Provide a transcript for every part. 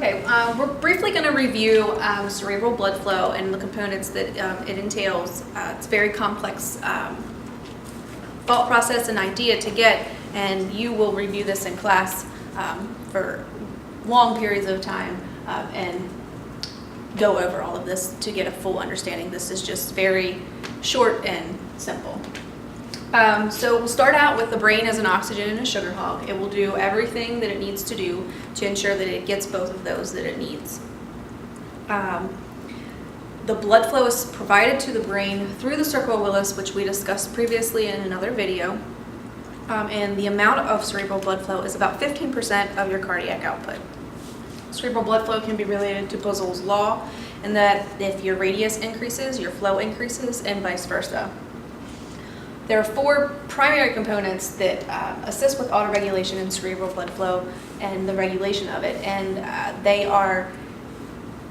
Okay, we're briefly going to review cerebral blood flow and the components that it entails. It's a very complex thought process and idea to get, and you will review this in class for long periods of time and go over all of this to get a full understanding. This is just very short and simple. So we'll start out with the brain as an oxygen and a sugar hog. It will do everything that it needs to do to ensure that it gets both of those that it needs. The blood flow is provided to the brain through the circle Willis, which we discussed previously in another video. And the amount of cerebral blood flow is about 15% of your cardiac output. Cerebral blood flow can be related to Boyle's law, in that if your radius increases, your flow increases, and vice versa. There are four primary components that assist with autoregulation in cerebral blood flow and the regulation of it, and they are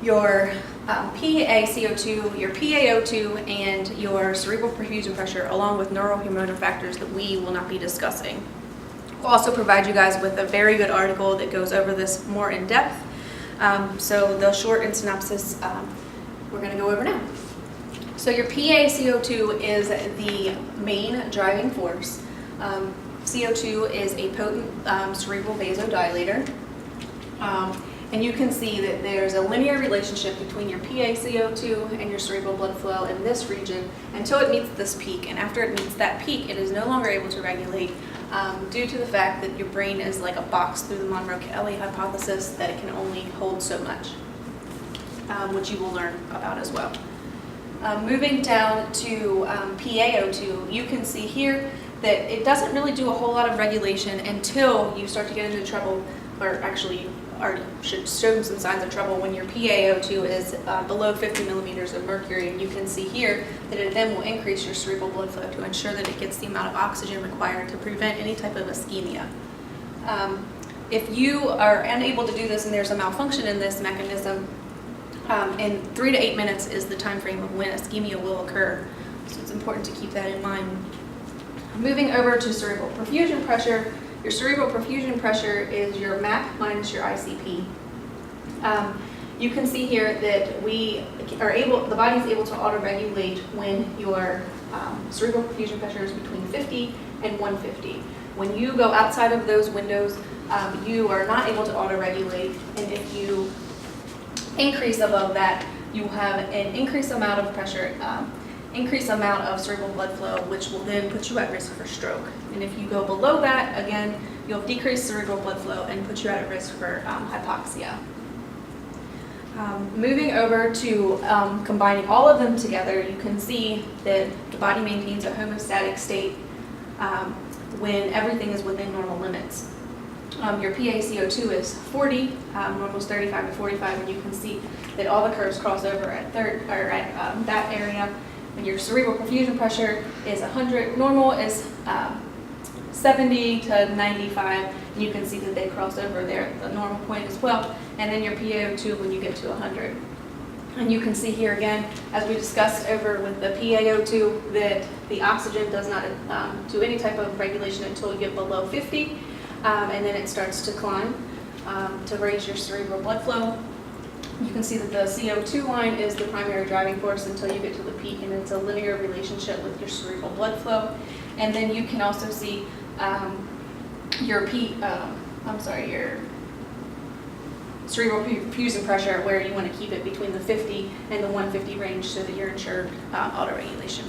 your PaCO2, your PaO2, and your cerebral perfusion pressure, along with neurohormonal factors that we will not be discussing. We'll also provide you guys with a very good article that goes over this more in depth. So the short and synopsis we're going to go over now. So your PaCO2 is the main driving force. CO2 is a potent cerebral vasodilator. And you can see that there's a linear relationship between your PaCO2 and your cerebral blood flow in this region until it meets this peak. And after it meets that peak, it is no longer able to regulate due to the fact that your brain is like a box through the Monroe-Kelly hypothesis, that it can only hold so much, which you will learn about as well. Moving down to PaO2, you can see here that it doesn't really do a whole lot of regulation until you start to get into trouble, or actually already should show some signs of trouble when your PaO2 is below 50 millimeters of mercury. And you can see here that it then will increase your cerebral blood flow to ensure that it gets the amount of oxygen required to prevent any type of ischemia. If you are unable to do this and there's a malfunction in this mechanism, and 3 to 8 minutes is the time frame of when ischemia will occur. So it's important to keep that in mind. Moving over to cerebral perfusion pressure, your cerebral perfusion pressure is your MAP minus your ICP. You can see here that the body is able to auto-regulate when your cerebral perfusion pressure is between 50 and 150. When you go outside of those windows, you are not able to auto-regulate, and if you increase above that, you have an increased amount of pressure, increased amount of cerebral blood flow, which will then put you at risk for stroke. And if you go below that, again, you'll have decreased cerebral blood flow and put you at risk for hypoxia. Moving over to combining all of them together, you can see that the body maintains a homeostatic state when everything is within normal limits. Your PaCO2 is 40, normal is 35 to 45, and you can see that all the curves cross over at that area. And your cerebral perfusion pressure is 100, normal is 70 to 95, and you can see that they cross over there at the normal point as well. And then your PaO2 when you get to 100. And you can see here again, as we discussed over with the PaO2, that the oxygen does not do any type of regulation until you get below 50. And then it starts to climb to raise your cerebral blood flow. You can see that the CO2 line is the primary driving force until you get to the peak, and it's a linear relationship with your cerebral blood flow. And then you can also see your cerebral perfusion pressure, where you want to keep it between the 50 and the 150 range so that you're ensured autoregulation.